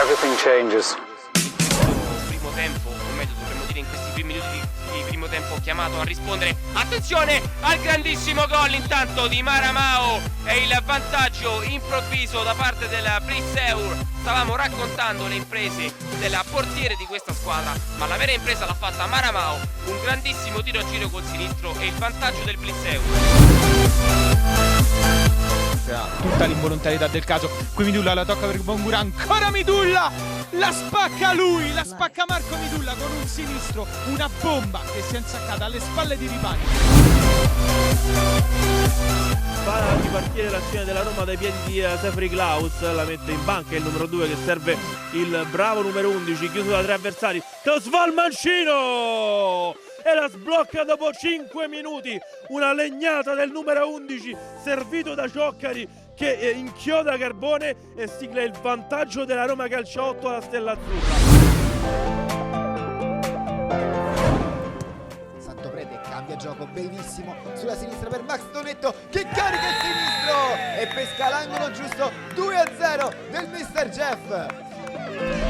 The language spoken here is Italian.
everything changes. Primo tempo, o meglio dovremmo dire in questi primi minuti di primo tempo, chiamato a rispondere. Attenzione al grandissimo gol intanto di Maramao e il vantaggio improvviso da parte del Briseur. Stavamo raccontando le imprese del portiere di questa squadra, ma la vera impresa l'ha fatta Maramao, un grandissimo tiro a giro col sinistro e il vantaggio del Briseur. Tutta l'involontarietà del caso. Qui Midulla la tocca per Bongura, ancora Midulla, la spacca lui, la spacca Marco Midulla con un sinistro, una bomba che si è insaccata alle spalle di Ripani. Fa ripartire l'azione della Roma dai piedi di Sefri Klaus, la mette in banca il numero 2 che serve il bravo numero 11, chiuso da 3 avversari. Tosval Mancino! E la sblocca dopo 5 minuti, una legnata del numero 11 servito da Cioccari che inchioda Carbone e sigla il vantaggio della Roma Calciotto alla Stella Azzurra. Santoprete cambia gioco benissimo sulla sinistra per Max Donetto che carica il sinistro e pesca l'angolo giusto. 2-0 del Mr. Jeff.